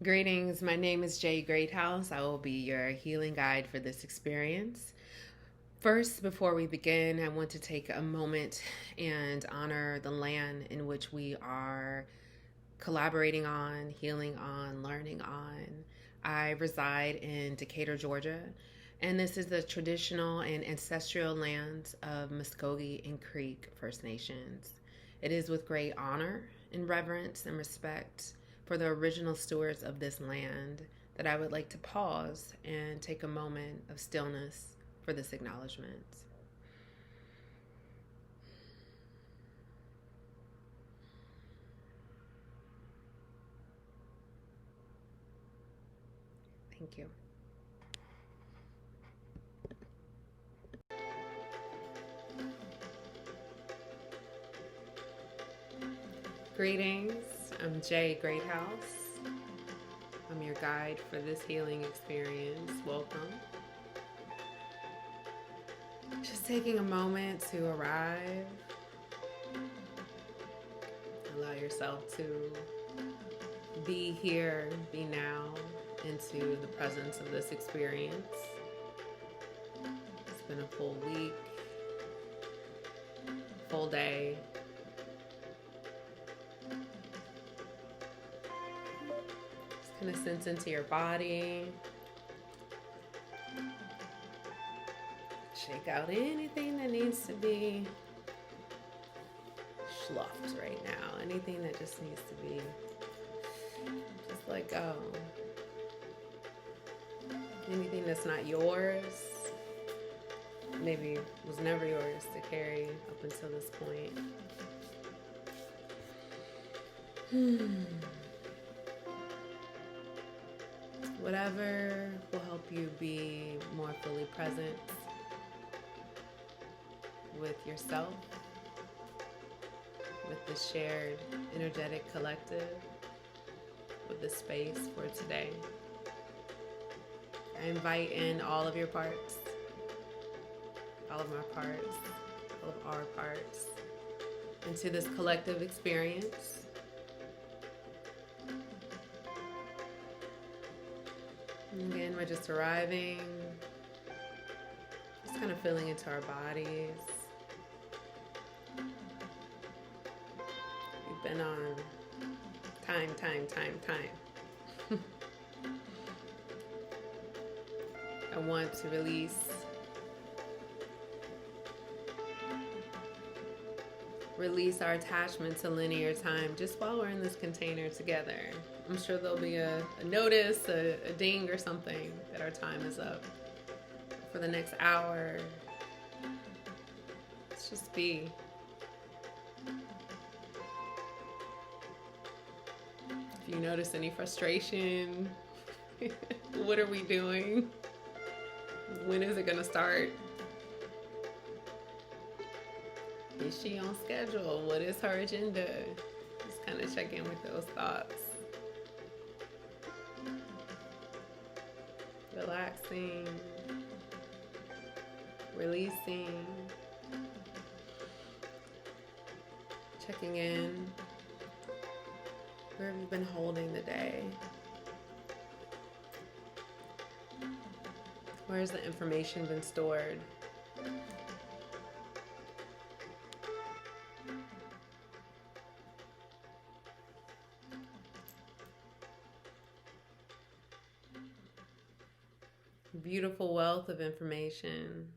Greetings, my name is J.Greathouse. I will be your healing guide for this experience. First, before we begin, I want to take a moment and honor the land in which we are collaborating on, healing on, learning on. I reside in Decatur, Georgia, and this is the traditional and ancestral lands of Muskogee and Creek First Nations. It is with great honor and reverence and respect for the original stewards of this land that I would like to pause and take a moment of stillness for this acknowledgement. Thank you. Greetings, I'm J.Greathouse. I'm your guide for this healing experience. Welcome. Just taking a moment to arrive. Allow yourself to be here, be now, into the presence of this experience. It's been a full week, full day. Just kind of sense into your body. Shake out anything that needs to be schluffed right now. Anything that just needs to be just let go. Anything that's not yours, maybe was never yours to carry up until this point. Whatever will help you be more fully present with yourself, with the shared energetic collective, with the space for today. I invite in all of your parts, all of my parts, all of our parts, into this collective experience. And again, we're just arriving, just kind of feeling into our bodies. We've been on time. I want to release our attachment to linear time just while we're in this container together. I'm sure there'll be a notice, a ding or something that our time is up. For the next hour, let's just be. If you notice any frustration, what are we doing? When is it gonna start? Is she on schedule? What is her agenda? Just kind of check in with those thoughts. Relaxing, releasing, checking in. Where have you been holding the day? Where has the information been stored? Beautiful wealth of information.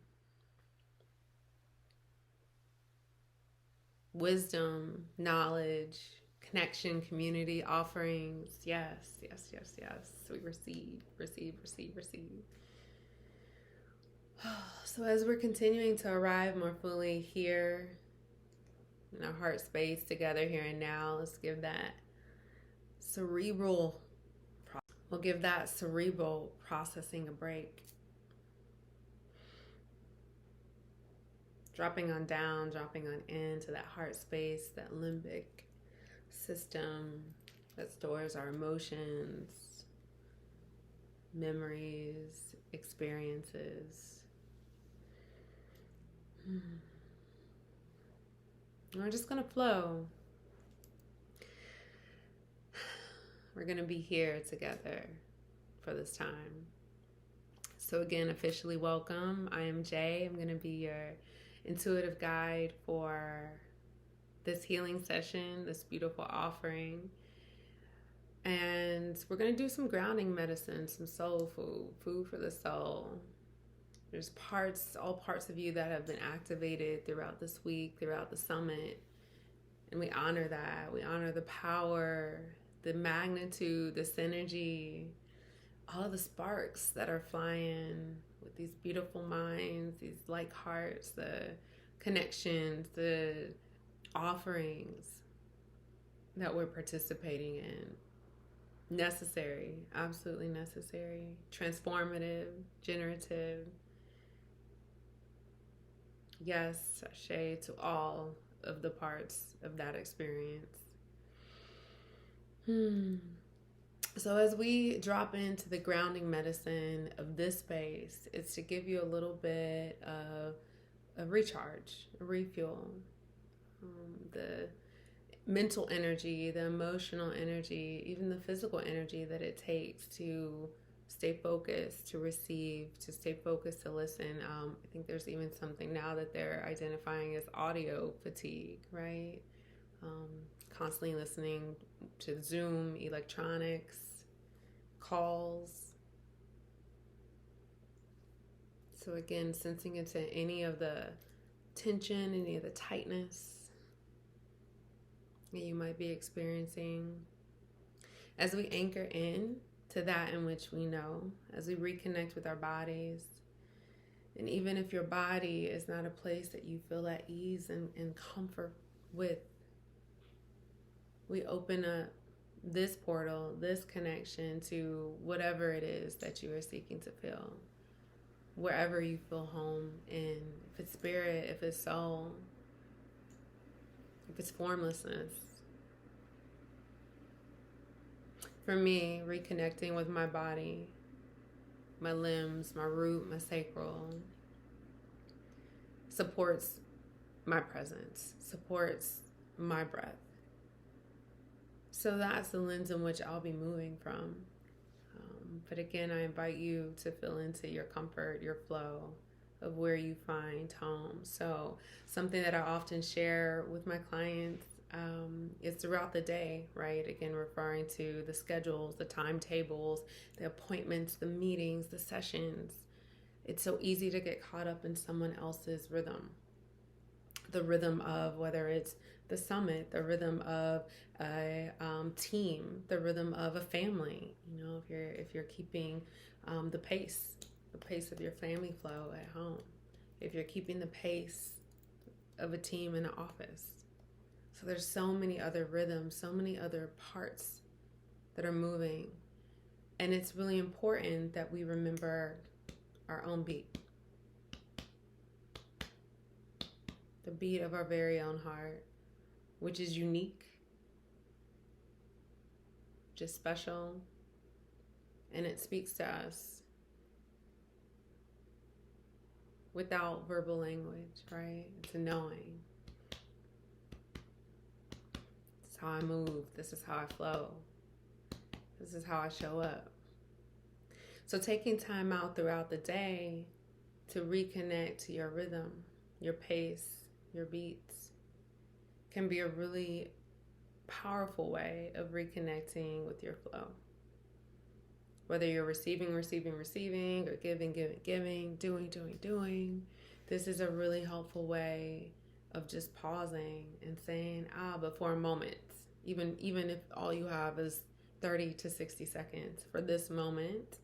Wisdom, knowledge, connection, community, offerings. Yes. We receive. So as we're continuing to arrive more fully here in our heart space together here and now, let's give that cerebral processing a break. Dropping on down, dropping on into that heart space, that limbic system that stores our emotions, memories, experiences. We're just going to flow. We're going to be here together for this time. So again, officially welcome. I am Jay. I'm going to be your intuitive guide for this healing session, this beautiful offering. And we're going to do some grounding medicine, some soul food for the soul. There's all parts of you that have been activated throughout this week, throughout the summit. And we honor that. We honor the power, the magnitude, the synergy, all of the sparks that are flying with these beautiful minds, these like hearts, the connections, the offerings that we're participating in. Necessary, absolutely necessary, transformative, generative. Yes, sashay to all of the parts of that experience. So as we drop into the grounding medicine of this space, it's to give you a little bit of a recharge, a refuel. The mental energy, the emotional energy, even the physical energy that it takes to stay focused, to receive, to stay focused, to listen. I think there's even something now that they're identifying as audio fatigue, right? Constantly listening to Zoom, electronics, calls. So again, sensing into any of the tension, any of the tightness that you might be experiencing. As we anchor in to that in which we know, as we reconnect with our bodies. And even if your body is not a place that you feel at ease and comfort with, we open up this portal, this connection to whatever it is that you are seeking to feel. Wherever you feel home in, if it's spirit, if it's soul, if it's formlessness. For me, reconnecting with my body, my limbs, my root, my sacral, supports my presence, supports my breath. So that's the lens in which I'll be moving from. But again, I invite you to feel into your comfort, your flow of where you find home. So something that I often share with my clients is throughout the day, right? Again, referring to the schedules, the timetables, the appointments, the meetings, the sessions. It's so easy to get caught up in someone else's rhythm. The rhythm of whether it's the summit, the rhythm of a team, the rhythm of a family. You know, if you're keeping the pace of your family flow at home, if you're keeping the pace of a team in an office. So there's so many other rhythms, so many other parts that are moving. And it's really important that we remember our own beat. The beat of our very own heart, which is unique, just special, and it speaks to us without verbal language, right? It's a knowing. This is how I move. This is how I flow. This is how I show up. So taking time out throughout the day to reconnect to your rhythm, your pace, your beats can be a really powerful way of reconnecting with your flow. Whether you're receiving, or giving, doing, this is a really helpful way of just pausing and saying, but for a moment, even if all you have is 30 to 60 seconds, for this moment,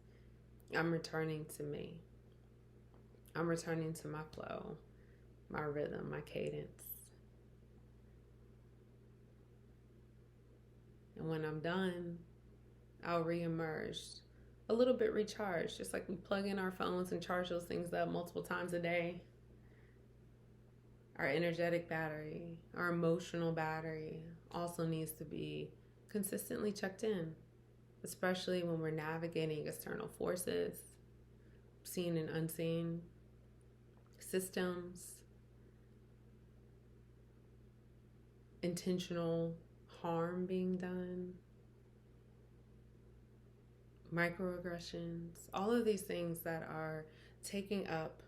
I'm returning to me. I'm returning to my flow, my rhythm, my cadence. And when I'm done, I'll reemerge a little bit recharged, just like we plug in our phones and charge those things up multiple times a day. Our energetic battery, our emotional battery also needs to be consistently checked in, especially when we're navigating external forces, seen and unseen, systems, intentional harm being done. microaggressions, all of these things that are taking up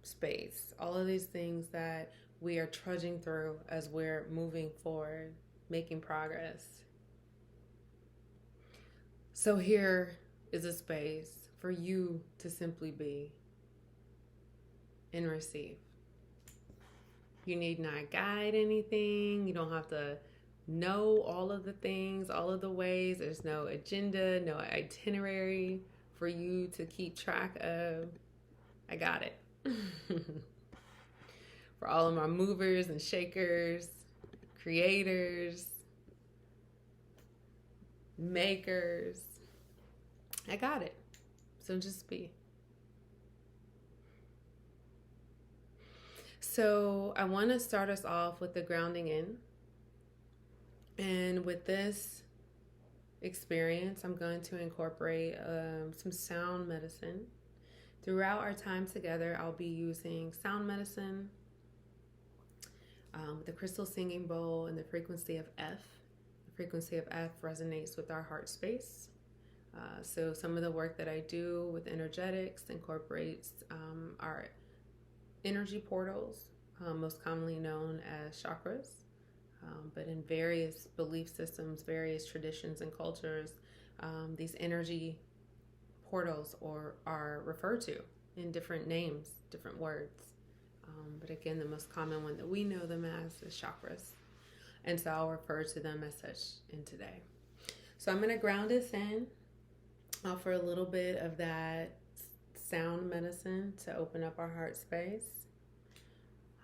space, all of these things that we are trudging through as we're moving forward, making progress. So here is a space for you to simply be and receive. You need not guide anything. You don't have to know all of the things, all of the ways. There's no agenda, no itinerary for you to keep track of. I got it. For all of my movers and shakers, creators, makers, I got it. So just be. So I want to start us off with the grounding in. And with this experience, I'm going to incorporate some sound medicine. Throughout our time together, I'll be using sound medicine with the crystal singing bowl and the frequency of F. The frequency of F resonates with our heart space. So some of the work that I do with energetics incorporates our energy portals, most commonly known as chakras. But in various belief systems, various traditions and cultures, these energy portals are referred to in different names, different words. But again, the most common one that we know them as is chakras. And so I'll refer to them as such in today. So I'm going to ground us in, offer a little bit of that sound medicine to open up our heart space.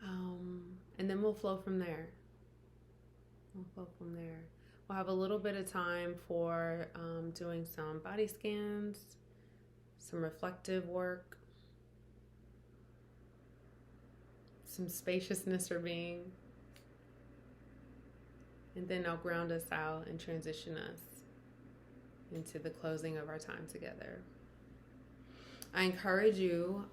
And then we'll flow from there. We'll have a little bit of time for doing some body scans, some reflective work, some spaciousness for being. And then I'll ground us out and transition us into the closing of our time together. I encourage you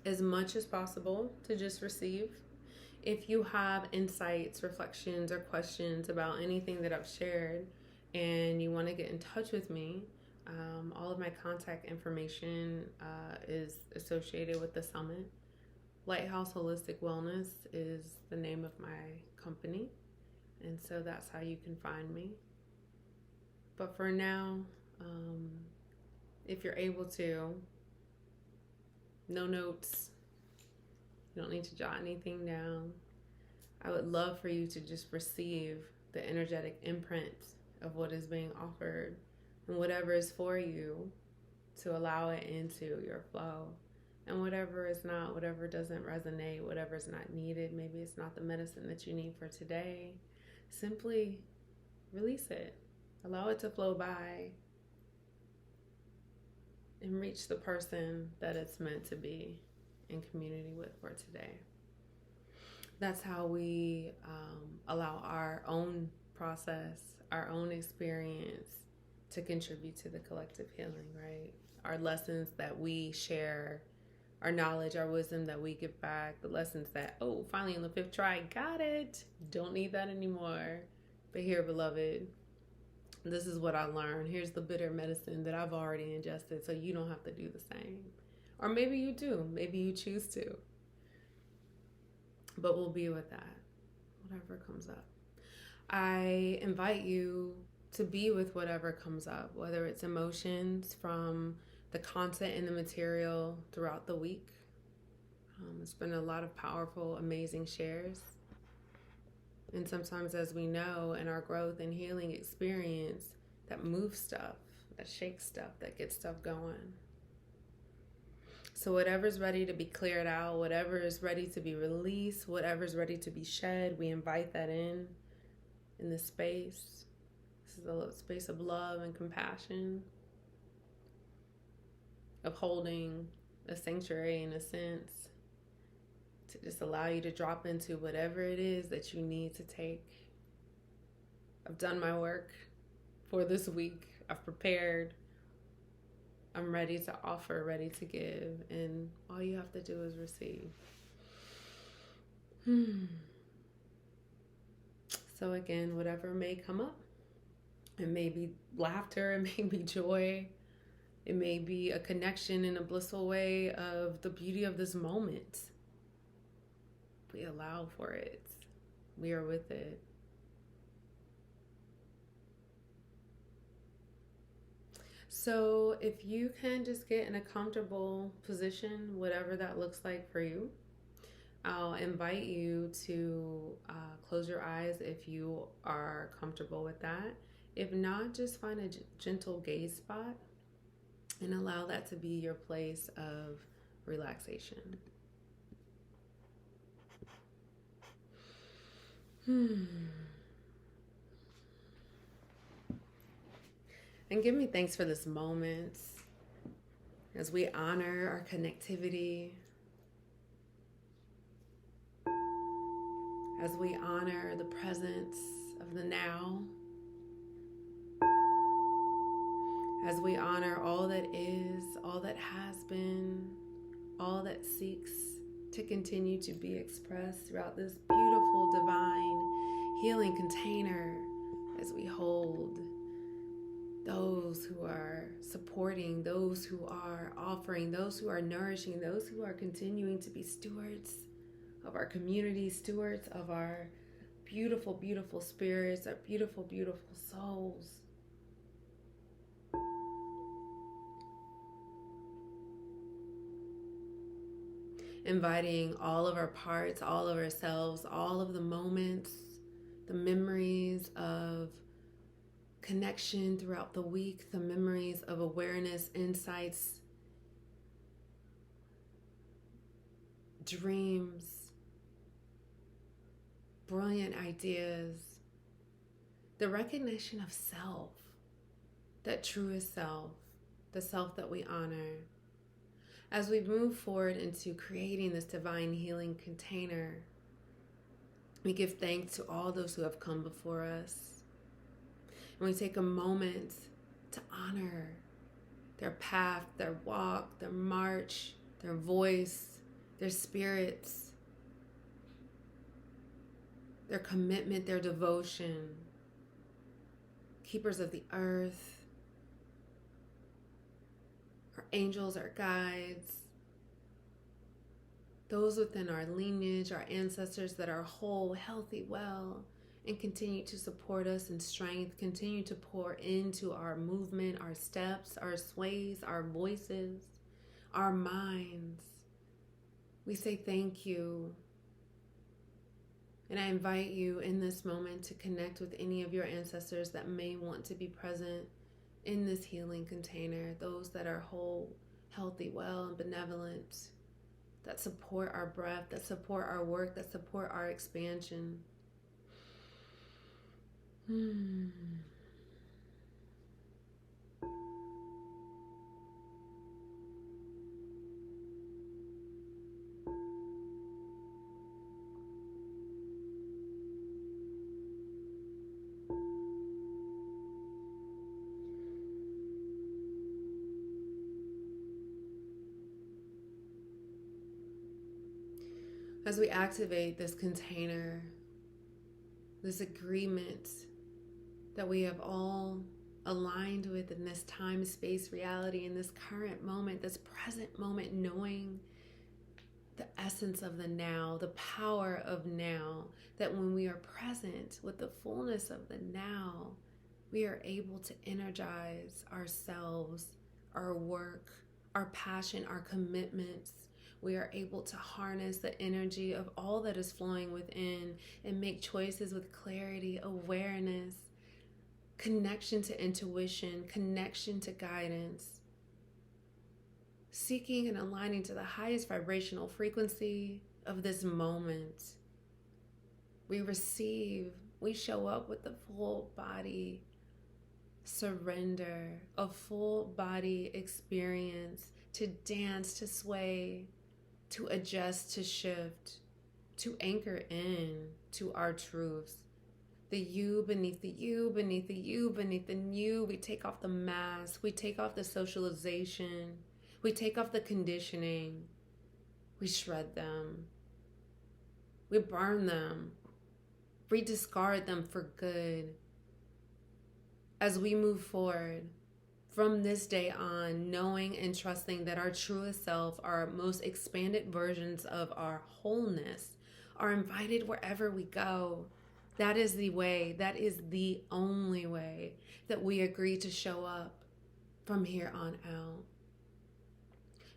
as much as possible to just receive. If you have insights, reflections, or questions about anything that I've shared and you want to get in touch with me, all of my contact information is associated with the summit. Lighthouse Holistic Wellness is the name of my company, and so that's how you can find me. But for now, if you're able to, no notes, you don't need to jot anything down. I would love for you to just receive the energetic imprint of what is being offered and whatever is for you, to allow it into your flow. And whatever is not, whatever doesn't resonate, whatever is not needed, maybe it's not the medicine that you need for today, simply release it. Allow it to flow by and reach the person that it's meant to be in community with for today. That's how we allow our own process, our own experience to contribute to the collective healing, right? Our lessons that we share, our knowledge, our wisdom that we give back, the lessons that, oh, finally on the 5th try, got it. Don't need that anymore. But here, beloved, this is what I learned. Here's the bitter medicine that I've already ingested, so you don't have to do the same. Or maybe you do. Maybe you choose to. But we'll be with that, whatever comes up. I invite you to be with whatever comes up, whether it's emotions from the content and the material throughout the week. It's been a lot of powerful, amazing shares. And sometimes, as we know, in our growth and healing experience, that moves stuff, that shakes stuff, that gets stuff going. So whatever's ready to be cleared out, whatever is ready to be released, whatever's ready to be shed, we invite that in this space. This is a space of love and compassion, of holding a sanctuary in a sense, to just allow you to drop into whatever it is that you need to take. I've done my work for this week. I've prepared. I'm ready to offer, ready to give, and all you have to do is receive. So again, whatever may come up, It may be laughter, it may be joy, it may be a connection in a blissful way of the beauty of this moment. We allow for it, we are with it. So, if you can just get in a comfortable position, whatever that looks like for you, I'll invite you to close your eyes if you are comfortable with that. If not, just find a gentle gaze spot and allow that to be your place of relaxation. And give me thanks for this moment as we honor our connectivity, as we honor the presence of the now, as we honor all that is, all that has been, all that seeks to continue to be expressed throughout this beautiful divine healing container, as we hold those who are supporting, those who are offering, those who are nourishing, those who are continuing to be stewards of our community, stewards of our beautiful, beautiful spirits, our beautiful, beautiful souls. Inviting all of our parts, all of ourselves, all of the moments, the memories of connection throughout the week, the memories of awareness, insights, dreams, brilliant ideas, the recognition of self, that truest self, the self that we honor. As we move forward into creating this divine healing container, we give thanks to all those who have come before us. And we take a moment to honor their path, their walk, their march, their voice, their spirits, their commitment, their devotion, keepers of the earth, our angels, our guides, those within our lineage, our ancestors that are whole, healthy, well, and continue to support us in strength, continue to pour into our movement, our steps, our sways, our voices, our minds. We say thank you. And I invite you in this moment to connect with any of your ancestors that may want to be present in this healing container, those that are whole, healthy, well, and benevolent, that support our breath, that support our work, that support our expansion. As we activate this container, this agreement that we have all aligned with in this time, space, reality, in this current moment, this present moment, knowing the essence of the now, the power of now, that when we are present with the fullness of the now, we are able to energize ourselves, our work, our passion, our commitments. We are able to harness the energy of all that is flowing within and make choices with clarity, awareness, connection to intuition, connection to guidance, seeking and aligning to the highest vibrational frequency of this moment. We receive, we show up with the full body surrender, a full body experience to dance, to sway, to adjust, to shift, to anchor in to our truths. The you beneath the you, beneath the you, beneath the new. We take off the mask. We take off the socialization. We take off the conditioning. We shred them. We burn them. We discard them for good. as we move forward from this day on, knowing and trusting that our truest self, our most expanded versions of our wholeness, are invited wherever we go. That is the way, that is the only way that we agree to show up from here on out.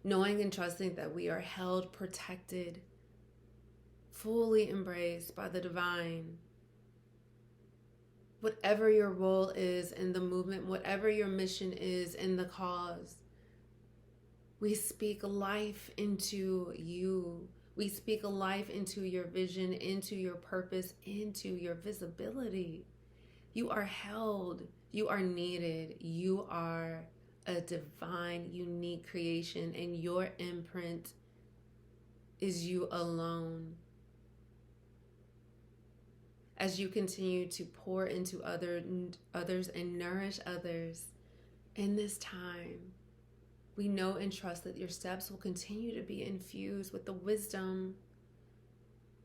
Knowing and trusting that we are held, protected, fully embraced by the divine. Whatever your role is in the movement, whatever your mission is in the cause, we speak life into you. We speak life into your vision, into your purpose, into your visibility. You are held. You are needed. You are a divine, unique creation, and your imprint is you alone. As you continue to pour into others and nourish others in this time, we know and trust that your steps will continue to be infused with the wisdom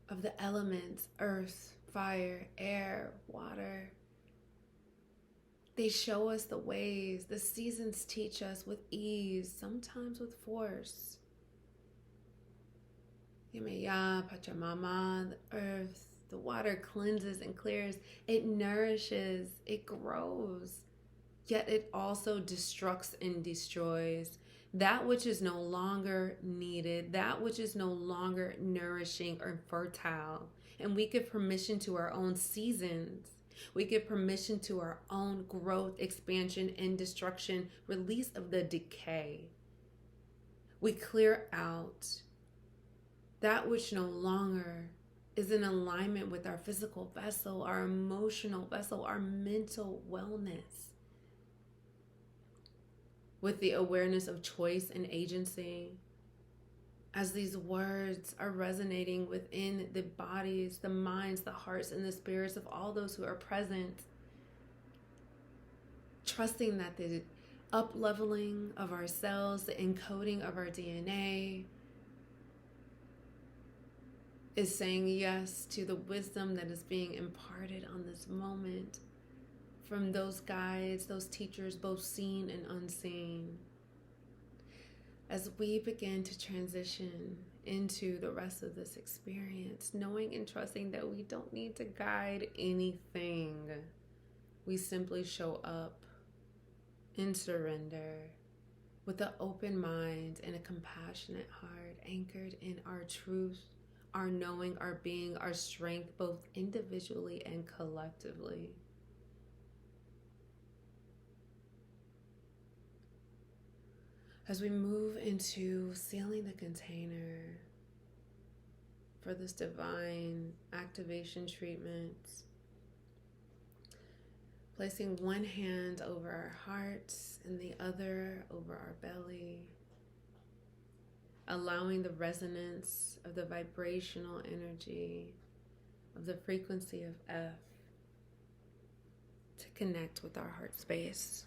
of the elements: earth, fire, air, water. They show us the ways. The seasons teach us with ease, sometimes with force. Yemaya, Pachamama, the earth, the water cleanses and clears. It nourishes, it grows. Yet it also destructs and destroys that which is no longer needed, that which is no longer nourishing or fertile. And we give permission to our own seasons. We give permission to our own growth, expansion, and destruction, release of the decay. We clear out that which no longer is in alignment with our physical vessel, our emotional vessel, our mental wellness. With the awareness of choice and agency, as these words are resonating within the bodies, the minds, the hearts, and the spirits of all those who are present, trusting that the up-leveling of our cells, the encoding of our DNA, is saying yes to the wisdom that is being imparted on this moment from those guides, those teachers, both seen and unseen. As we begin to transition into the rest of this experience, knowing and trusting that we don't need to guide anything. We simply show up in surrender with an open mind and a compassionate heart, anchored in our truth, our knowing, our being, our strength, both individually and collectively. As we move into sealing the container for this divine activation treatment, placing one hand over our hearts and the other over our belly, allowing the resonance of the vibrational energy of the frequency of F to connect with our heart space.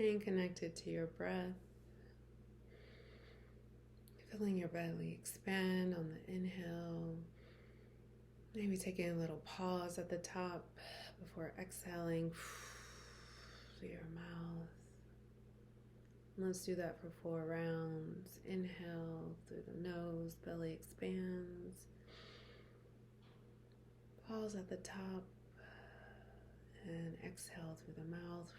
Staying connected to your breath. Feeling your belly expand on the inhale. Maybe taking a little pause at the top before exhaling through your mouth. Let's do that for 4 rounds. Inhale through the nose, belly expands. Pause at the top and exhale through the mouth.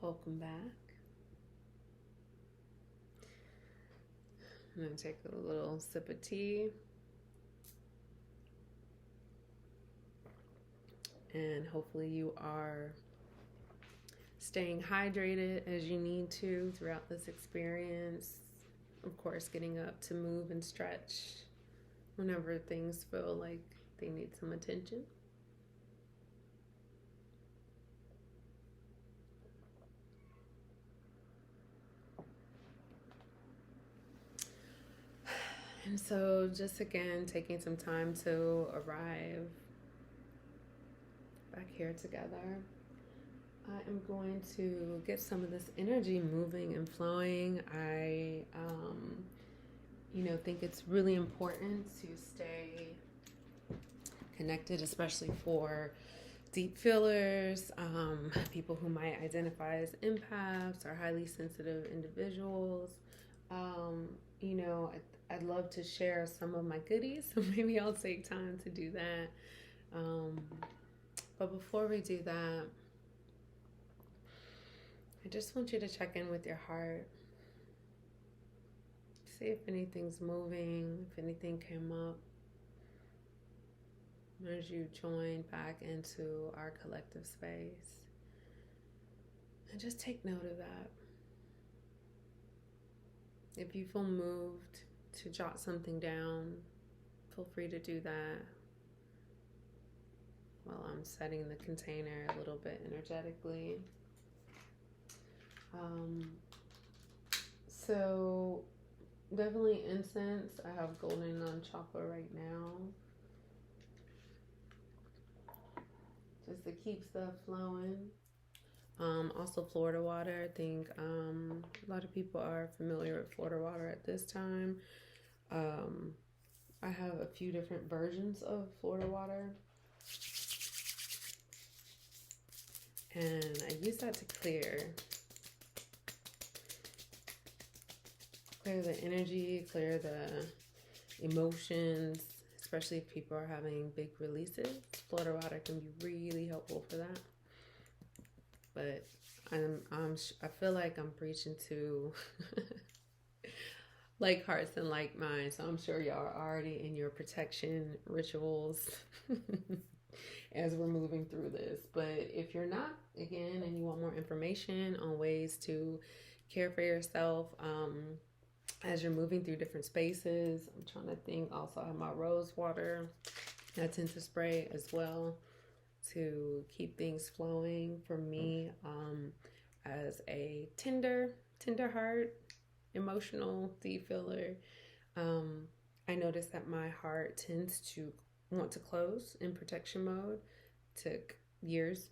Welcome back. I'm going to take a little sip of tea. And hopefully you are staying hydrated as you need to throughout this experience. Of course, getting up to move and stretch whenever things feel like they need some attention. And so just again, taking some time to arrive back here together. I am going to get some of this energy moving and flowing. I, think it's really important to stay connected, especially for deep feelers, people who might identify as empaths or highly sensitive individuals. I'd love to share some of my goodies, so maybe I'll take time to do that. But before we do that, I just want you to check in with your heart. See if anything's moving, if anything came up as you join back into our collective space. And just take note of that. If you feel moved to jot something down, feel free to do that while I'm setting the container a little bit energetically. So definitely incense. I have golden non-chakra right now, just to keep stuff flowing. Also Florida water. I think a lot of people are familiar with Florida water at this time. I have a few different versions of Florida water, and I use that to clear the energy, clear the emotions, especially if people are having big releases. Florida water can be really helpful for that. But I feel like I'm preaching to like hearts and like minds. So I'm sure y'all are already in your protection rituals as we're moving through this. But if you're not, again, and you want more information on ways to care for yourself as you're moving through different spaces, I'm trying to think. Also, I have my rose water I tend to spray as well to keep things flowing for me as a tender heart, emotional deep feeler. I notice that my heart tends to want to close in protection mode. Took years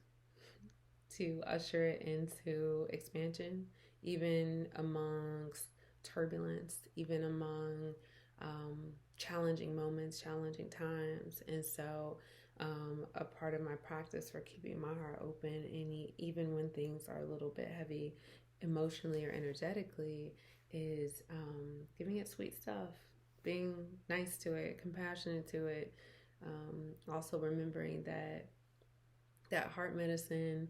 to usher it into expansion, even amongst turbulence, even among challenging moments, challenging times. And so a part of my practice for keeping my heart open, and even when things are a little bit heavy emotionally or energetically, is giving it sweet stuff, being nice to it, compassionate to it. Also remembering that heart medicine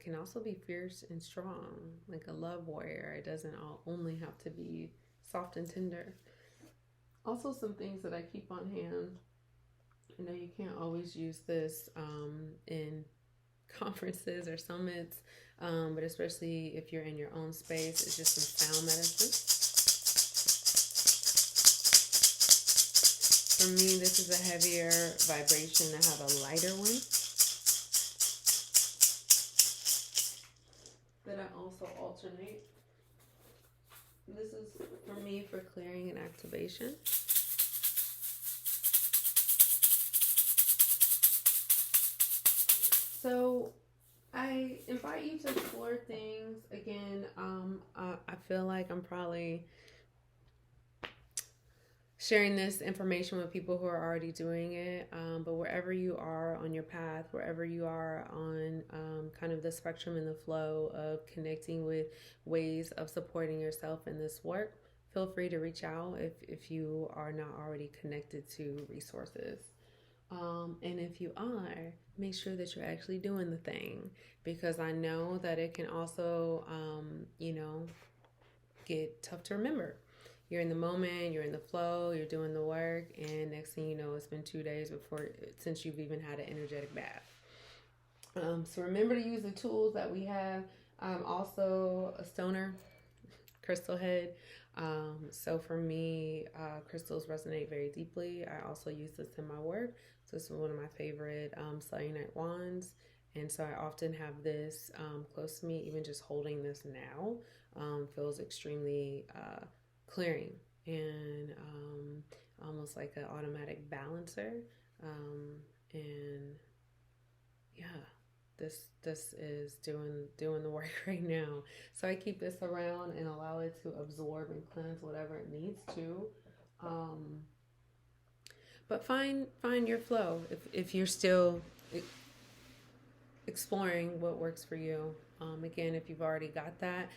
can also be fierce and strong, like a love warrior. It doesn't only have to be soft and tender. Also, some things that I keep on hand. I know you can't always use this in conferences or summits, but especially if you're in your own space, it's just some sound medicine. For me, this is a heavier vibration. I have a lighter one that I also alternate. This is for me for clearing and activation. So I invite you to explore things again. I feel like I'm probably sharing this information with people who are already doing it. But wherever you are on your path, wherever you are on kind of the spectrum and the flow of connecting with ways of supporting yourself in this work, feel free to reach out if you are not already connected to resources. And if you are, make sure that you're actually doing the thing, because I know that it can also, get tough to remember. You're in the moment, you're in the flow, you're doing the work, and next thing you know, it's been 2 days since you've even had an energetic bath. So remember to use the tools that we have. Also, a stoner crystal head. So for me, crystals resonate very deeply. I also use this in my work. So this is one of my favorite selenite wands. And so I often have this close to me. Even just holding this now feels extremely clearing and almost like an automatic balancer. And yeah, this is doing the work right now. So I keep this around and allow it to absorb and cleanse whatever it needs to. Um, but find your flow if you're still exploring what works for you. Again, if you've already got that,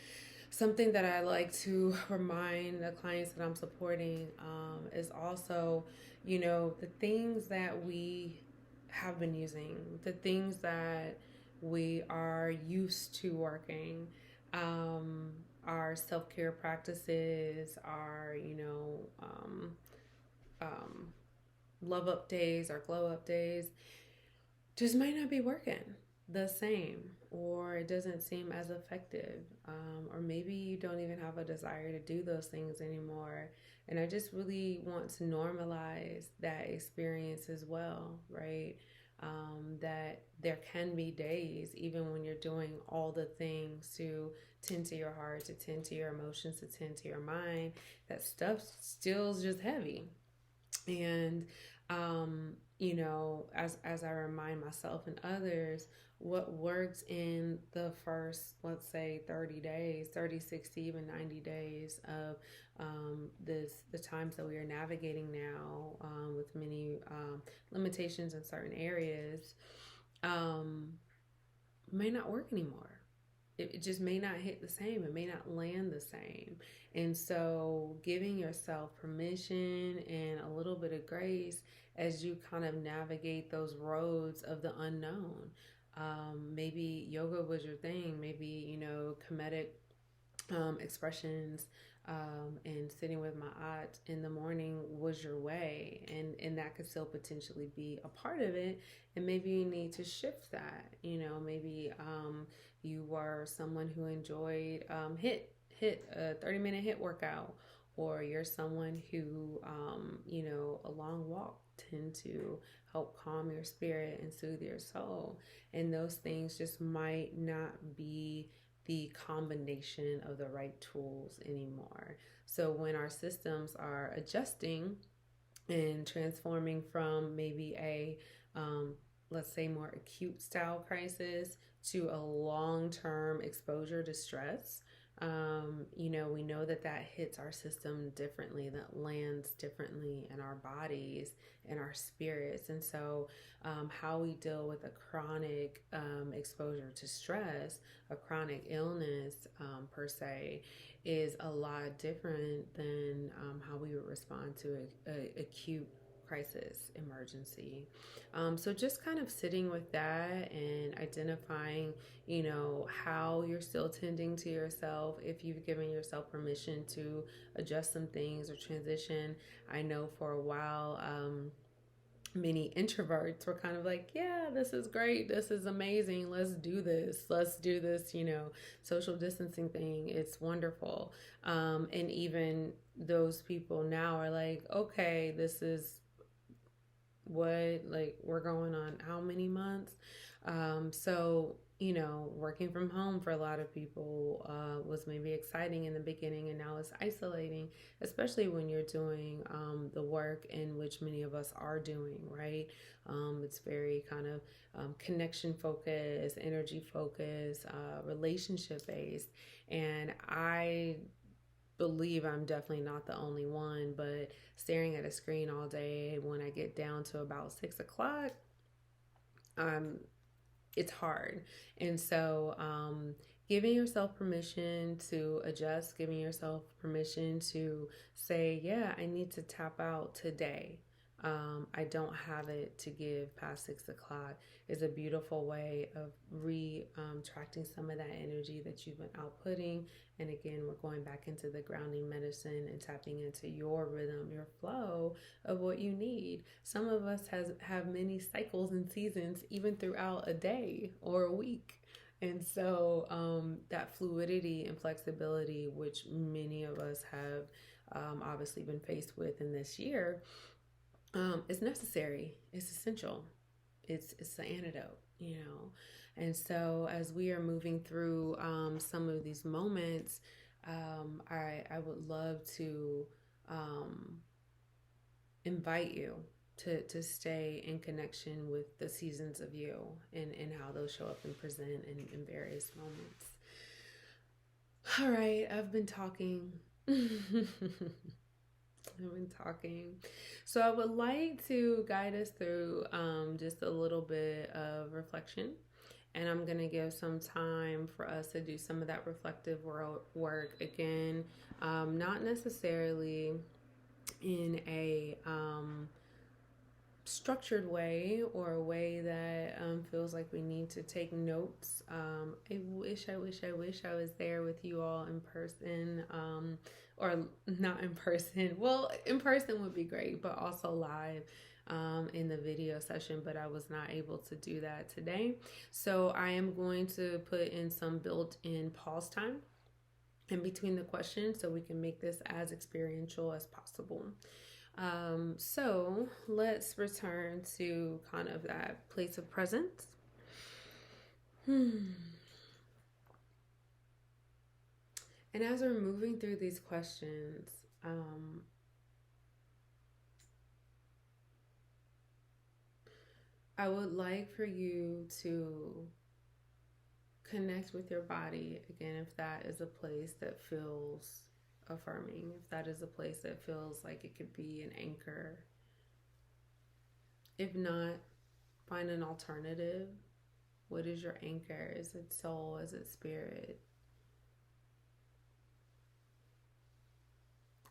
something that I like to remind the clients that I'm supporting is also, the things that we have been using, the things that we are used to working, um, our self care practices, our, um, love up days, our glow up days, just might not be working the same, or it doesn't seem as effective, or maybe you don't even have a desire to do those things anymore. And I just really want to normalize that experience as well, right? That there can be days, even when you're doing all the things to tend to your heart, to tend to your emotions, to tend to your mind, that stuff still's just heavy. And as I remind myself and others, what works in the first, let's say, 30 days, 30, 60, even 90 days of the times that we are navigating now, with many limitations in certain areas, um, may not work anymore. It just may not hit the same. It may not land the same. And so giving yourself permission and a little bit of grace as you kind of navigate those roads of the unknown. Maybe yoga was your thing. Maybe, comedic expressions, and sitting with my aunt in the morning was your way, and that could still potentially be a part of it. And maybe you need to shift that. Maybe you were someone who enjoyed hit a 30-minute hit workout, or you're someone who a long walk tend to help calm your spirit and soothe your soul, and those things just might not be the combination of the right tools anymore. So when our systems are adjusting and transforming from maybe a let's say more acute style crisis to a long-term exposure to stress, we know that hits our system differently, that lands differently in our bodies and our spirits. And so how we deal with a chronic exposure to stress, a chronic illness per se, is a lot different than how we would respond to a acute crisis emergency. So just kind of sitting with that and identifying, how you're still tending to yourself, if you've given yourself permission to adjust some things or transition. I know for a while, many introverts were kind of like, yeah, this is great, this is amazing, let's do this, social distancing thing, it's wonderful. And even those people now are like, okay, this is what, like, we're going on how many months? So, working from home for a lot of people was maybe exciting in the beginning, and now it's isolating, especially when you're doing the work in which many of us are doing, right? It's very kind of connection focused, energy focused, relationship based. And I believe I'm definitely not the only one, but staring at a screen all day, when I get down to about 6 o'clock, um, it's hard. And so, giving yourself permission to adjust, giving yourself permission to say, yeah, I need to tap out today. I don't have it to give past 6 o'clock is a beautiful way of retracting some of that energy that you've been outputting. And again, we're going back into the grounding medicine and tapping into your rhythm, your flow of what you need. Some of us have many cycles and seasons even throughout a day or a week. And so that fluidity and flexibility, which many of us have obviously been faced with in this year, is necessary. It's essential. It's the antidote. And so as we are moving through some of these moments, I would love to invite you to stay in connection with the seasons of you and how those show up and present in various moments. All right, I've been talking. I've been talking. So I would like to guide us through just a little bit of reflection. And I'm going to give some time for us to do some of that reflective work again, not necessarily in a structured way or a way that feels like we need to take notes. I wish I was there with you all in person, or not in person. Well, in person would be great, but also live in the video session, but I was not able to do that today. So I am going to put in some built-in pause time in between the questions so we can make this as experiential as possible. So let's return to kind of that place of presence. And as we're moving through these questions, I would like for you to connect with your body again, if that is a place that feels affirming, if that is a place that feels like it could be an anchor. If not, find an alternative. What is your anchor? Is it soul? Is it spirit?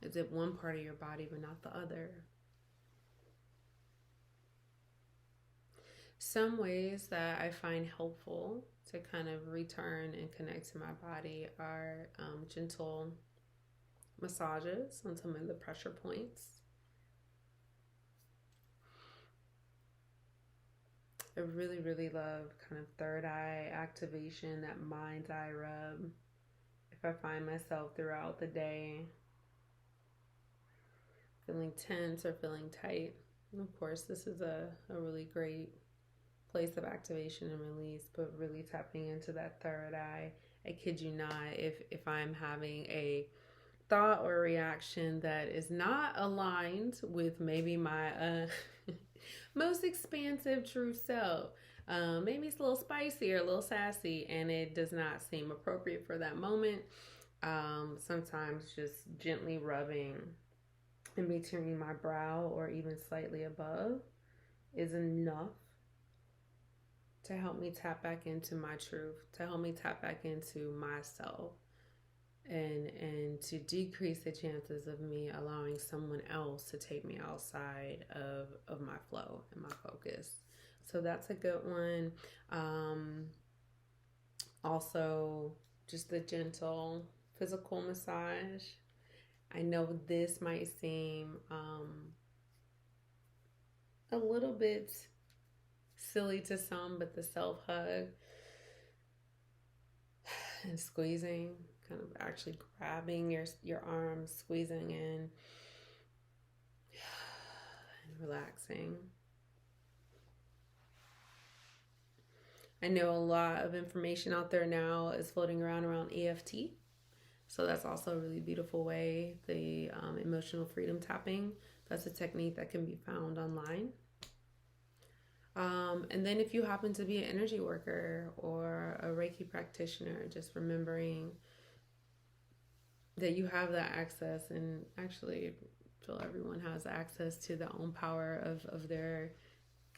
Is it one part of your body but not the other? Some ways that I find helpful to kind of return and connect to my body are gentle massages on some of the pressure points. I really, really love kind of third eye activation, that mind's eye rub. If I find myself throughout the day feeling tense or feeling tight, and of course, this is a really great place of activation and release, but really tapping into that third eye. I kid you not, if I'm having a thought or reaction that is not aligned with maybe my most expansive true self, maybe it's a little spicy or a little sassy and it does not seem appropriate for that moment, sometimes just gently rubbing in between my brow or even slightly above is enough to help me tap back into my truth, to help me tap back into myself, and to decrease the chances of me allowing someone else to take me outside of my flow and my focus. So that's a good one. Also, just the gentle physical massage. I know this might seem a little bit silly to some, but the self hug and squeezing, kind of actually grabbing your arms, squeezing in and relaxing. I know a lot of information out there now is floating around EFT. So that's also a really beautiful way. The emotional freedom tapping, that's a technique that can be found online. And then if you happen to be an energy worker or a Reiki practitioner, just remembering that you have that access, and actually I feel everyone has access to the own power of their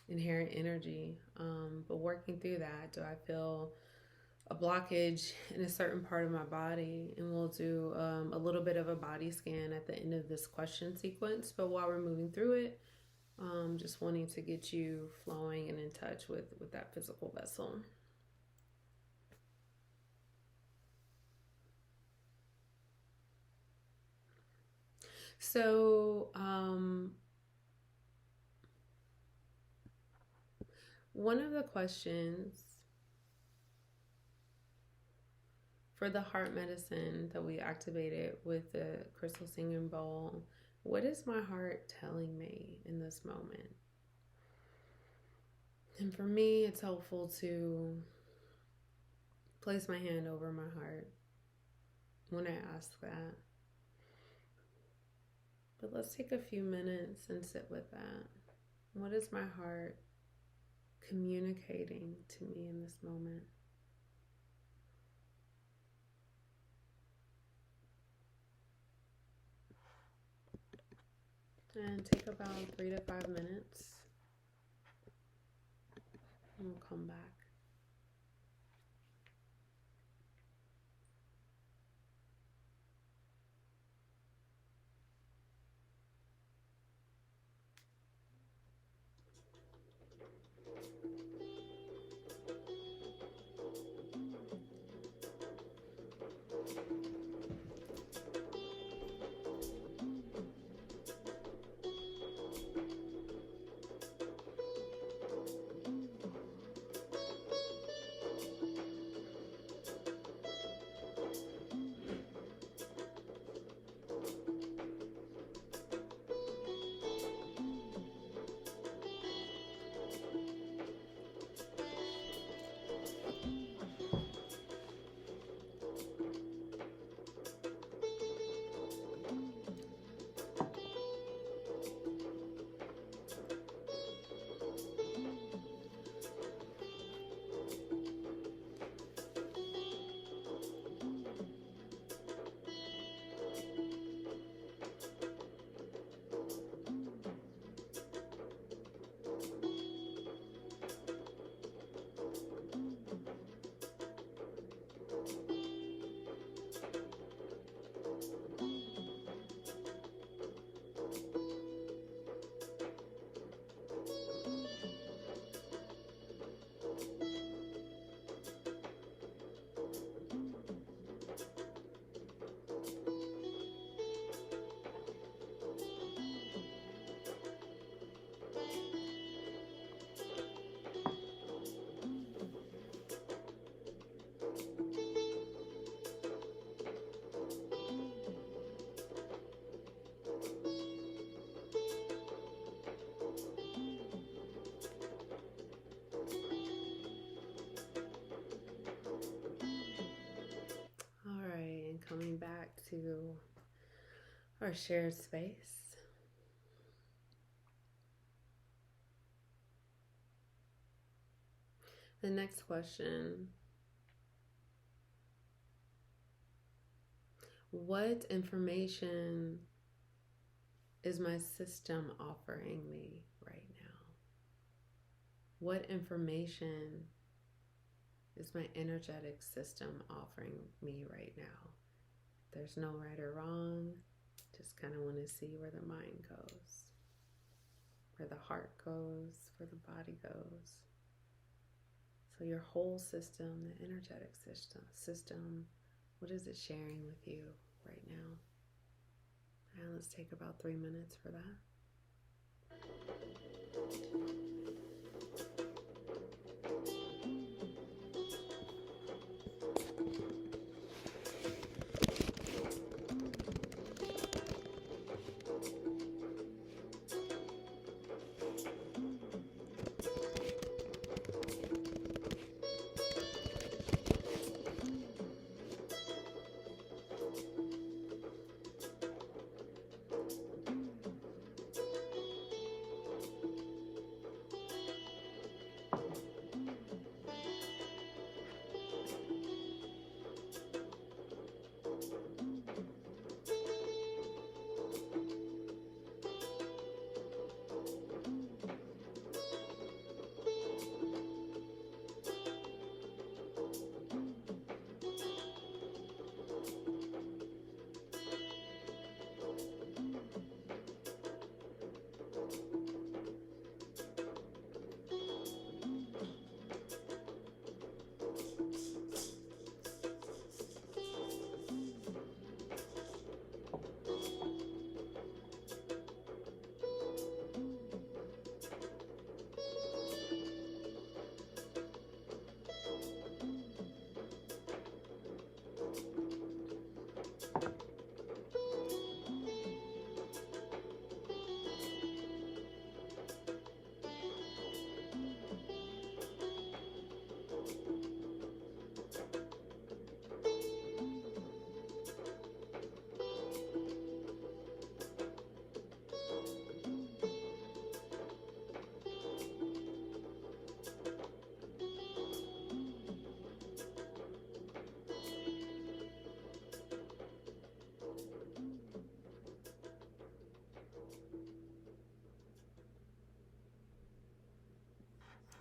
inherent energy. But working through that, do I feel a blockage in a certain part of my body? And we'll do a little bit of a body scan at the end of this question sequence. But while we're moving through it, just wanting to get you flowing and in touch with that physical vessel. So one of the questions for the heart medicine that we activated with the crystal singing bowl, what is my heart telling me in this moment? And for me, it's helpful to place my hand over my heart when I ask that. But let's take a few minutes and sit with that. What is my heart communicating to me in this moment? And take about 3 to 5 minutes. And we'll come back. Coming back to our shared space. The next question: what information is my system offering me right now? What information is my energetic system offering me right now? There's no right or wrong. Just kind of want to see where the mind goes, where the heart goes, where the body goes. So your whole system, the energetic system, what is it sharing with you right now? And let's take about 3 minutes for that.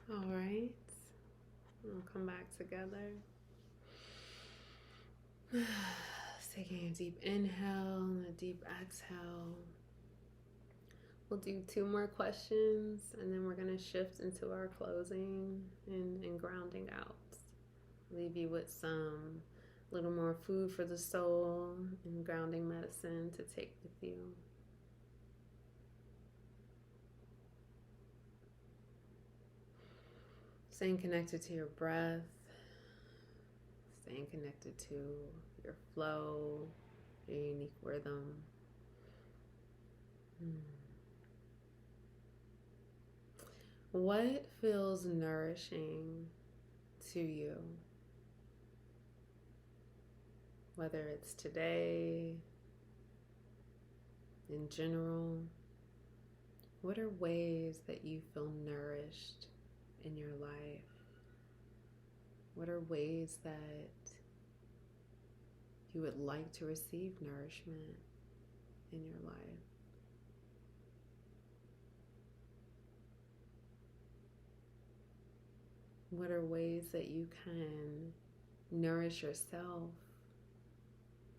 All right. We'll come back together. Taking a deep inhale and a deep exhale. We'll do 2 more questions and then we're going to shift into our closing and grounding out. Leave you with some little more food for the soul and grounding medicine to take with you. Staying connected to your breath, staying connected to your flow, your unique rhythm. What feels nourishing to you? Whether it's today, in general, what are ways that you feel nourished in your life? What are ways that you would like to receive nourishment in your life? What are ways that you can nourish yourself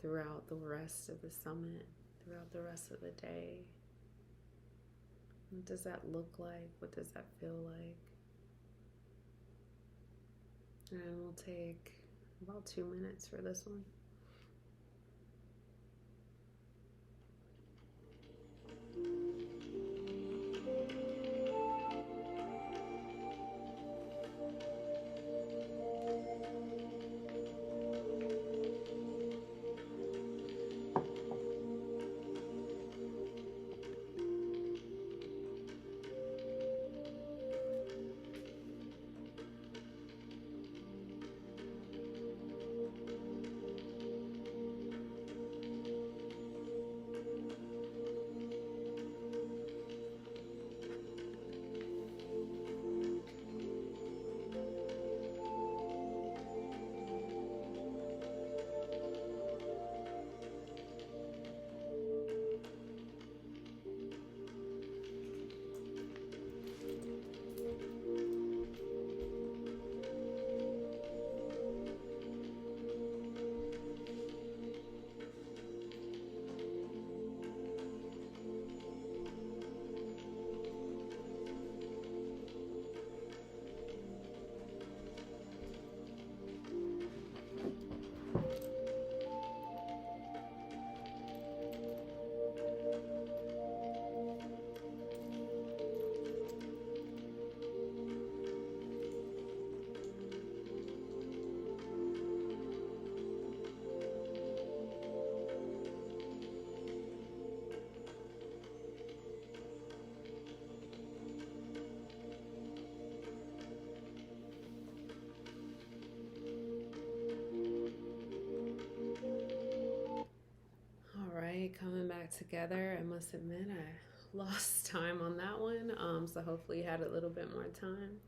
throughout the rest of the summit, throughout the rest of the day? What does that look like? What does that feel like? And we'll take about 2 minutes for this one. Coming back together. I must admit I lost time on that one, so hopefully you had a little bit more time.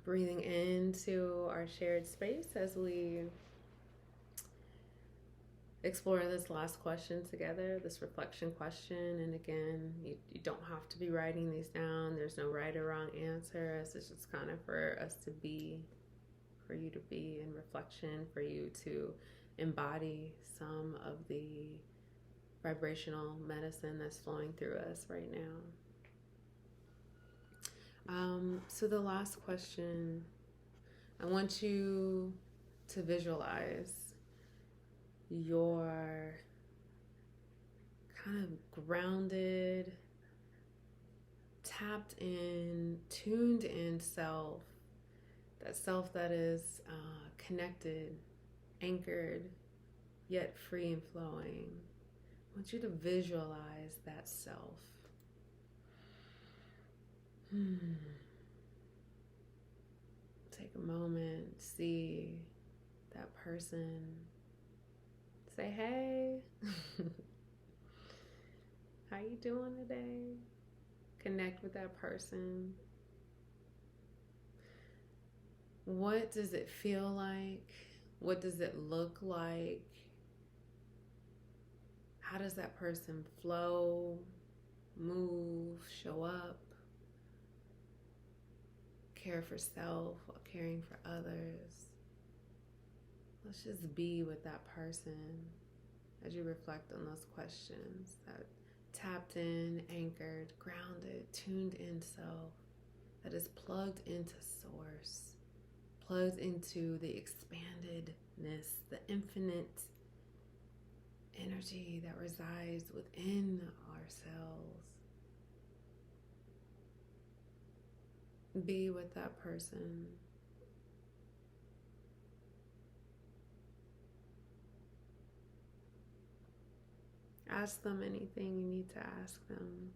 Breathing into our shared space as we explore this last question together, this reflection question. And again, you don't have to be writing these down. There's no right or wrong answer. It's just kind of for us to be, for you to be in reflection, for you to embody some of the vibrational medicine that's flowing through us right now. So the last question, I want you to visualize your kind of grounded, tapped in, tuned in self, that self that is connected, anchored, yet free and flowing. I want you to visualize that self. Take a moment, see that person. Say, hey, how you doing today? Connect with that person. What does it feel like? What does it look like? How does that person flow, move, show up? care for self while caring for others. Let's just be with that person as you reflect on those questions. That tapped in, anchored, grounded, tuned in self that is plugged into source, plugged into the expandedness, the infinite energy that resides within ourselves. Be with that person. Ask them anything you need to ask them.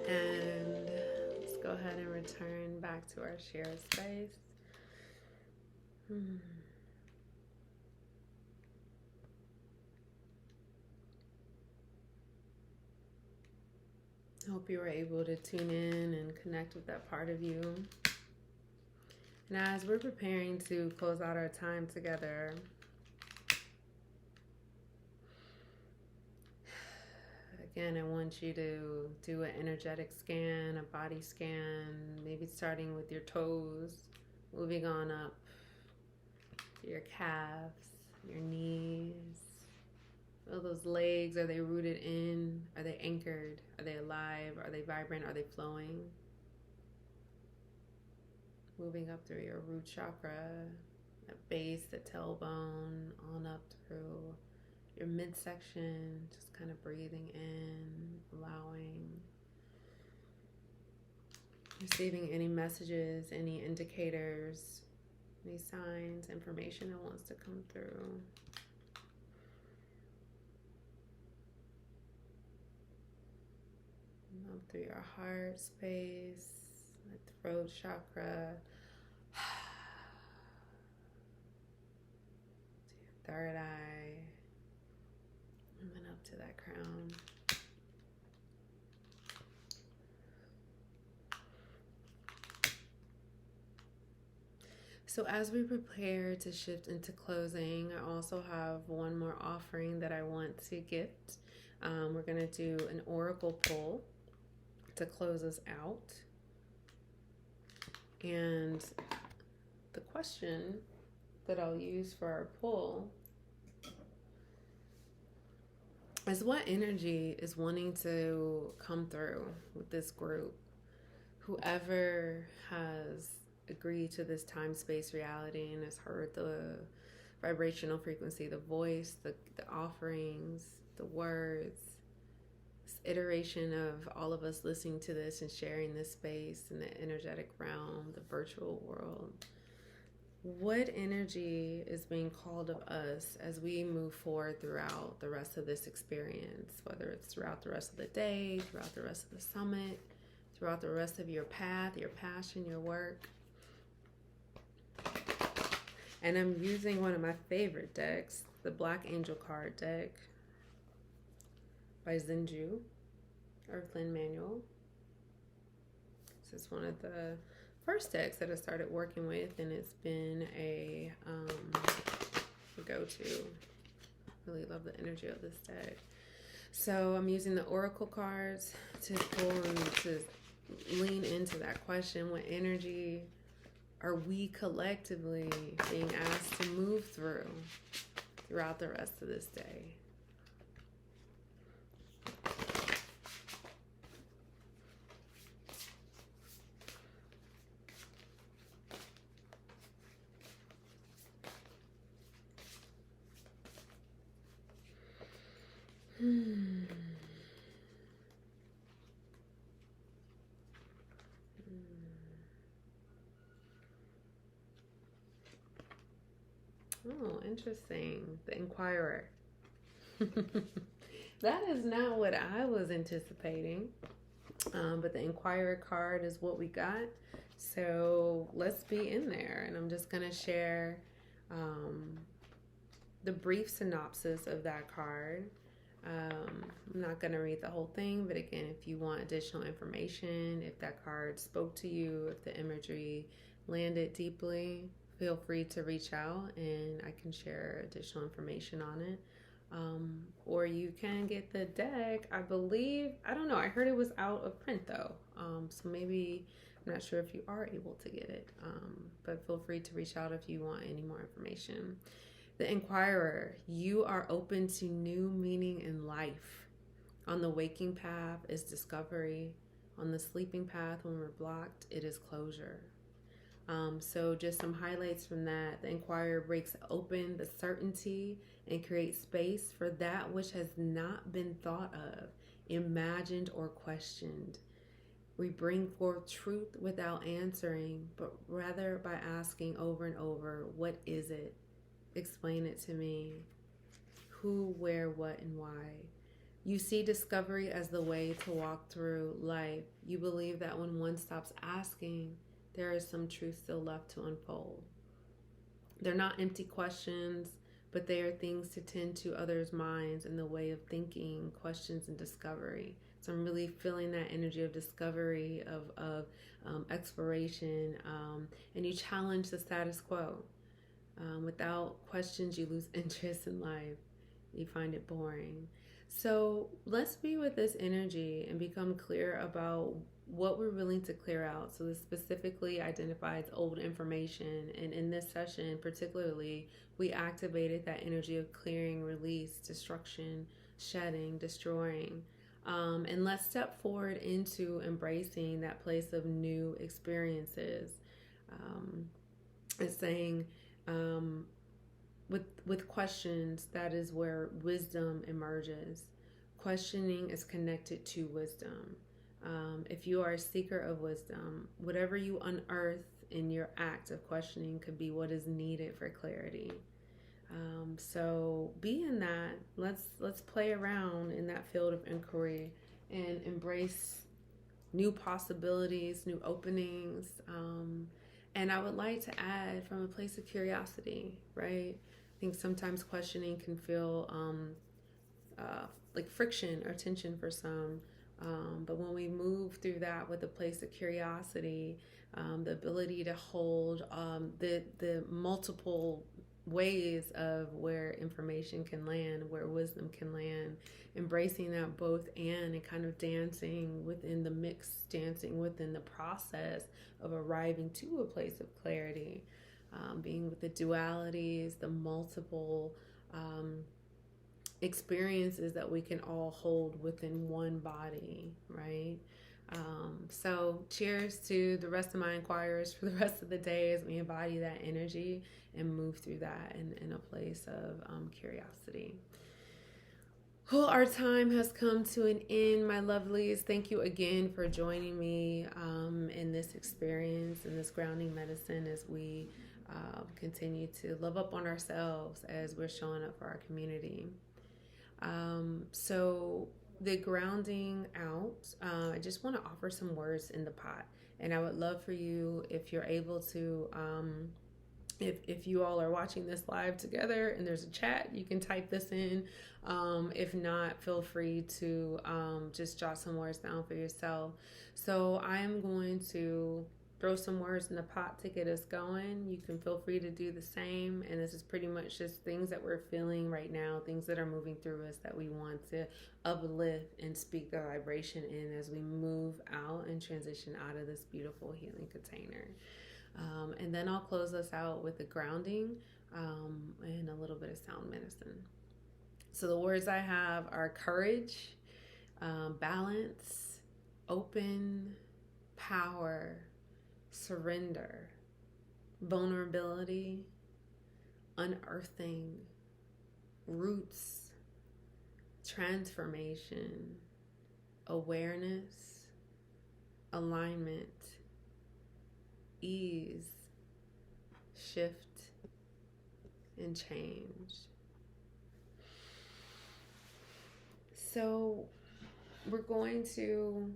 And let's go ahead and return back to our shared space. Hope you were able to tune in and connect with that part of you. And as we're preparing to close out our time together, again, I want you to do an energetic scan, a body scan, maybe starting with your toes, moving on up to your calves, your knees. Feel those legs. Are they rooted in? Are they anchored? Are they alive? Are they vibrant? Are they flowing? Moving up through your root chakra, the base, the tailbone, on up through your midsection, just kind of breathing in, allowing, receiving any messages, any indicators, any signs, information that wants to come through. Up through your heart space, the throat chakra, to your third eye, and then up to that crown. So as we prepare to shift into closing, I also have one more offering that I want to gift. We're going to do an oracle pull to close us out. And the question that I'll use for our pull is, what energy is wanting to come through with this group? Whoever has agreed to this time-space reality and has heard the vibrational frequency, the voice, the offerings, the words, this iteration of all of us listening to this and sharing this space in the energetic realm, the virtual world. What energy is being called of us as we move forward throughout the rest of this experience, whether it's throughout the rest of the day, throughout the rest of the summit, throughout the rest of your path, your passion, your work? And I'm using one of my favorite decks, the Black Angel card deck by Zinju, Earthland Manual. This is one of the first decks that I started working with, and it's been a go-to. Really love the energy of this deck. So I'm using the oracle cards to pull and to lean into that question. What energy are we collectively being asked to move throughout the rest of this day? Oh, interesting. The Inquirer. That is not what I was anticipating. But the Inquirer card is what we got. So let's be in there. And I'm just going to share the brief synopsis of that card. I'm not going to read the whole thing, but again, if you want additional information, if that card spoke to you, if the imagery landed deeply, feel free to reach out and I can share additional information on it. Or you can get the deck, I believe, I don't know, I heard it was out of print though. So maybe, I'm not sure if you are able to get it, but feel free to reach out if you want any more information. The Inquirer, you are open to new meaning in life. On the waking path is discovery. On the sleeping path, when we're blocked, it is closure. So just some highlights from that. The Inquirer breaks open the certainty and creates space for that which has not been thought of, imagined, or questioned. We bring forth truth without answering, but rather by asking over and over, what is it? Explain it to me. Who, where, what, and why. You see discovery as the way to walk through life. You believe that when one stops asking, there is some truth still left to unfold. They're not empty questions, but they are things to tend to others' minds in the way of thinking, questions, and discovery. So I'm really feeling that energy of discovery, of exploration, and you challenge the status quo. Without questions, you lose interest in life. You find it boring. So let's be with this energy and become clear about what we're willing to clear out. So this specifically identifies old information. And in this session, particularly, we activated that energy of clearing, release, destruction, shedding, destroying. And let's step forward into embracing that place of new experiences. It's saying, with questions, that is where wisdom emerges. Questioning is connected to wisdom. If you are a seeker of wisdom, whatever you unearth in your act of questioning could be what is needed for clarity. So be in that. Let's play around in that field of inquiry and embrace new possibilities, new openings. And I would like to add, from a place of curiosity, right? I think sometimes questioning can feel like friction or tension for some. But when we move through that with a place of curiosity, the ability to hold the multiple ways of where information can land, where wisdom can land, embracing that both and kind of dancing within the mix, dancing within the process of arriving to a place of clarity, being with the dualities, the multiple experiences that we can all hold within one body, right? So cheers to the rest of my inquirers for the rest of the day as we embody that energy and move through that in a place of curiosity. Well, our time has come to an end, my lovelies. Thank you again for joining me in this experience, in this grounding medicine, as we continue to love up on ourselves as we're showing up for our community. So the grounding out, I just want to offer some words in the pot, and I would love for you, if you're able to, if you all are watching this live together and there's a chat, you can type this in. If not, feel free to just jot some words down for yourself. So I am going to throw some words in the pot to get us going. You can feel free to do the same. And this is pretty much just things that we're feeling right now, things that are moving through us that we want to uplift and speak the vibration in as we move out and transition out of this beautiful healing container. And then I'll close us out with a grounding and a little bit of sound medicine. So the words I have are courage, balance, open, power, surrender, vulnerability, unearthing, roots, transformation, awareness, alignment, ease, shift, and change. So we're going to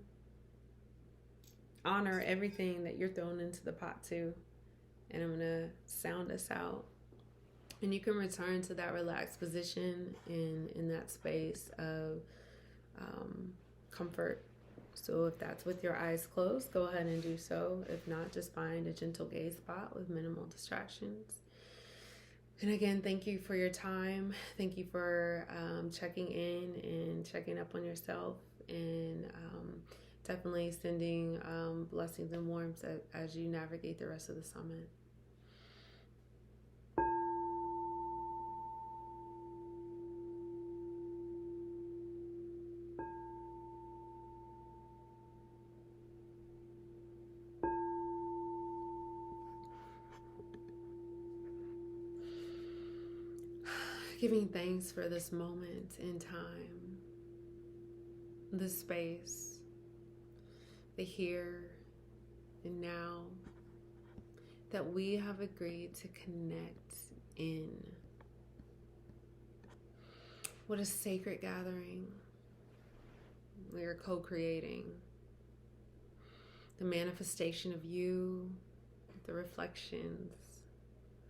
honor everything that you're throwing into the pot too. And I'm going to sound us out. And you can return to that relaxed position in that space of comfort. So if that's with your eyes closed, go ahead and do so. If not, just find a gentle gaze spot with minimal distractions. And again, thank you for your time. Thank you for checking in and checking up on yourself, and definitely sending blessings and warmth as you navigate the rest of the summit. Giving thanks for this moment in time, the space, the here and now that we have agreed to connect in. What a sacred gathering. We are co-creating the manifestation of you, the reflections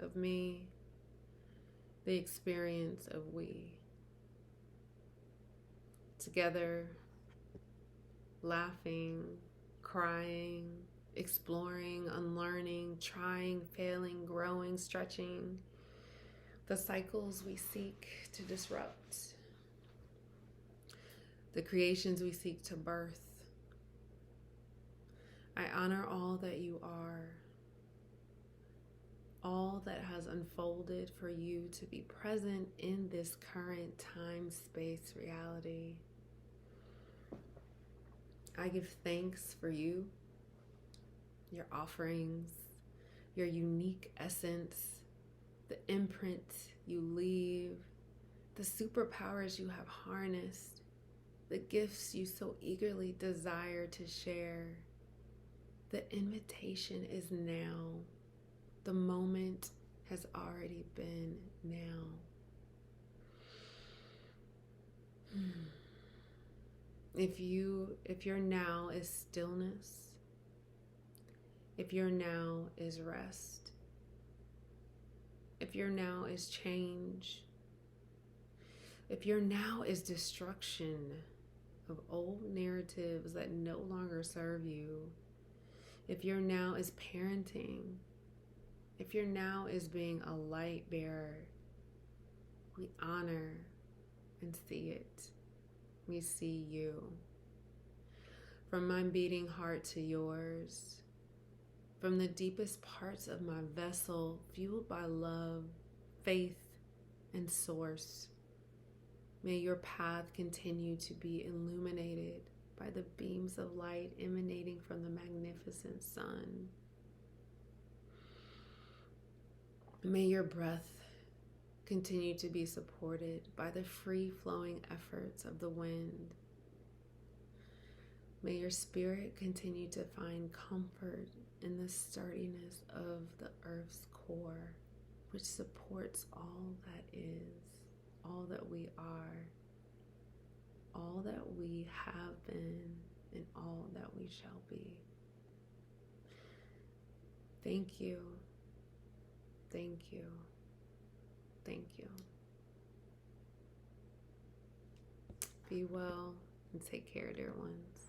of me, the experience of we. Together, laughing, crying, exploring, unlearning, trying, failing, growing, stretching, the cycles we seek to disrupt, the creations we seek to birth. I honor all that you are, all that has unfolded for you to be present in this current time, space, reality. I give thanks for you, your offerings, your unique essence, the imprint you leave, the superpowers you have harnessed, the gifts you so eagerly desire to share. The invitation is now. The moment has already been now. If your now is stillness, if your now is rest, if your now is change, if your now is destruction of old narratives that no longer serve you, if your now is parenting, if your now is being a light bearer, we honor and see it. We see you. From my beating heart to yours, from the deepest parts of my vessel, fueled by love, faith, and source, may your path continue to be illuminated by the beams of light emanating from the magnificent sun. May your breath continue to be supported by the free-flowing efforts of the wind. May your spirit continue to find comfort in the sturdiness of the earth's core, which supports all that is, all that we are, all that we have been, and all that we shall be. Thank you. Thank you. Thank you. Be well and take care, dear ones.